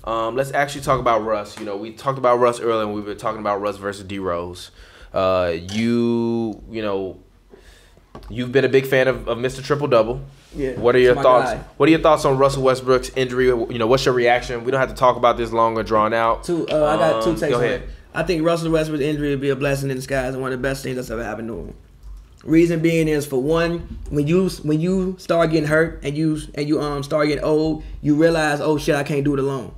Let's actually talk about Russ. You know, we talked about Russ earlier, and we were talking about Russ versus D Rose. You know, you've been a big fan of Mr. Triple Double. Yeah. What are your thoughts? Guy. What are your thoughts on Russell Westbrook's injury? You know, what's your reaction? We don't have to talk about this long or drawn out. I got two takes go on ahead. it. I think Russell Westbrook's injury would be a blessing in disguise and one of the best things that's ever happened to him. Reason being is, for one, when you start getting hurt and you start getting old, you realize, oh shit, I can't do it alone.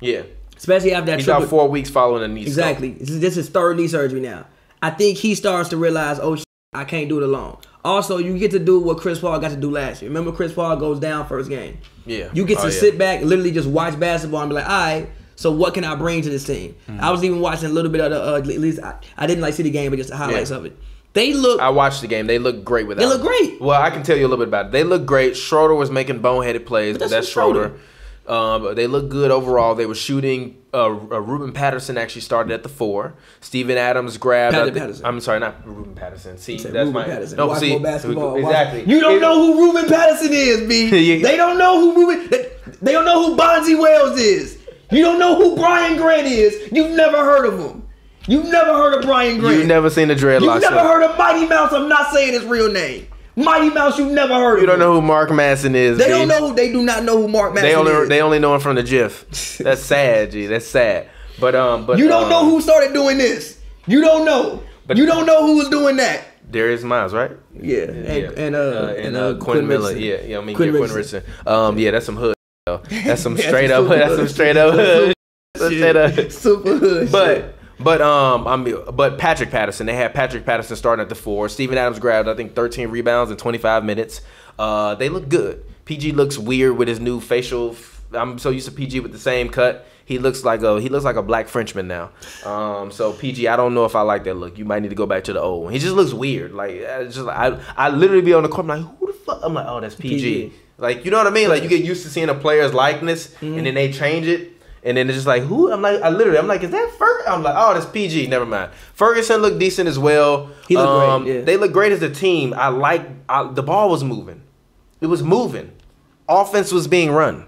Yeah. Especially after that. He's out 4 weeks following a knee. Exactly. This is third knee surgery now. I think he starts to realize, oh shit, I can't do it alone. Also, you get to do what Chris Paul got to do last year. Remember, Chris Paul goes down first game. Yeah. You get to sit back, literally just watch basketball and be like, all right, so what can I bring to this team? I was even watching a little bit of the, at least I didn't like see the game, but just the highlights of it. I watched the game. They look great without him. They look great. Well, I can tell you a little bit about it. They look great. Schroeder was making boneheaded plays, but that's Schroeder. They look good overall. They were shooting. Ruben Patterson actually started at the 4. Steven Adams grabbed. Patterson. I'm sorry, not Ruben Patterson. See, that's Ruben my Patterson. no. Watch See, more basketball. exactly. You don't know who Ruben Patterson is, B. They don't know who Ruben. They don't know who Bonzi Wells is. You don't know who Brian Grant is. You've never heard of him. You've never heard of Brian Grant. You've never seen the dreadlocks. You've never heard of Mighty Mouse. I'm not saying his real name. Mighty Mouse, you've never heard of him. You don't know who Mark Manson is. They don't know. They do not know who Mark Manson is. They only know him from the GIF. That's sad, G. That's sad. But you don't know who started doing this. You don't know. You don't know who was doing that. Darius Miles, right? Yeah, and Quinn Miller. Yeah. I mean, Quinn Richardson. Yeah, that's some hood. That's some straight up. That's some straight up hood. Super hood. But Patrick Patterson, they had Patrick Patterson starting at the 4. Steven Adams grabbed, I think, 13 rebounds in 25 minutes. They look good. PG looks weird with his new facial. I'm so used to PG with the same cut. He looks like a black Frenchman now. So PG, I don't know if I like that look. You might need to go back to the old one. He just looks weird. Like I literally be on the court, I'm like, who the fuck? I'm like, oh, that's PG. Like, you know what I mean? Like, you get used to seeing a player's likeness, and then they change it. And then it's just like, who? I'm like, is that Ferguson? I'm like, oh, that's PG. Never mind. Ferguson looked decent as well. He looked great. Yeah. They look great as a team. The ball was moving. It was moving. Offense was being run.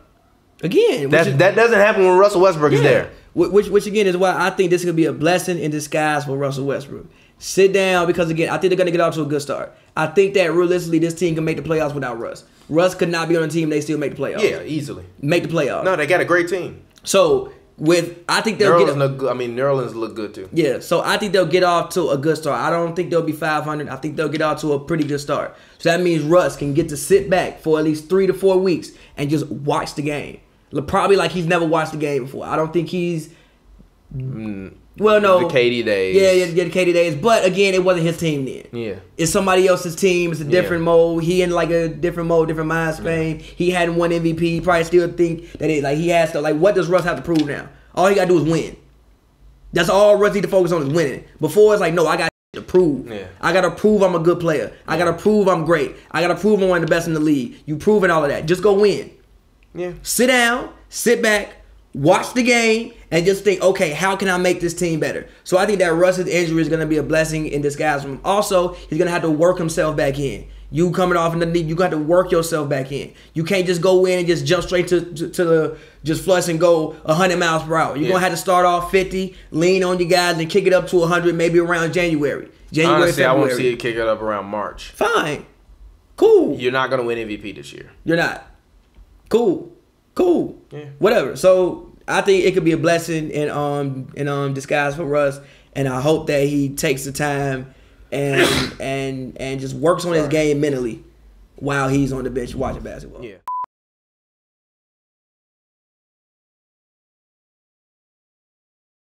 Again, that doesn't happen when Russell Westbrook is there. Which again is why I think this could be a blessing in disguise for Russell Westbrook. Sit down, because again, I think they're gonna get off to a good start. I think that realistically, this team can make the playoffs without Russ. Russ could not be on the team; they still make the playoffs. Yeah, easily make the playoffs. No, they got a great team. So I think they'll New Orleans look good too. Yeah, so I think they'll get off to a good start. I don't think they'll be 500. I think they'll get off to a pretty good start. So that means Russ can get to sit back for at least 3 to 4 weeks and just watch the game. Probably like he's never watched the game before. I don't think he's. Well, no. The KD days. Yeah, the KD days. But again, it wasn't his team then. Yeah. It's somebody else's team. It's a different mode. He in like a different mode, different mind frame. Yeah. He hadn't won MVP. He probably still think that he has to. Like, what does Russ have to prove now? All he got to do is win. That's all Russ need to focus on is winning. Before, it's like, no, I got to prove. Yeah. I got to prove I'm a good player. I got to prove I'm great. I got to prove I'm one of the best in the league. You proving all of that. Just go win. Yeah. Sit down, sit back, watch the game, and just think, okay, how can I make this team better? So I think that Russ's injury is going to be a blessing in disguise for him. Also, he's going to have to work himself back in. You coming off in the league, you got to work yourself back in. You can't just go in and just jump straight to the just flush and go 100 miles per hour. You're going to have to start off 50, lean on your guys, and kick it up to 100 maybe around January. Honestly, February. I want to see it kick it up around March. Fine. Cool. You're not going to win MVP this year. You're not. Cool. Yeah. Whatever. So I think it could be a blessing in disguise for Russ, and I hope that he takes the time and just works on his game mentally while he's on the bench watching basketball. Yeah.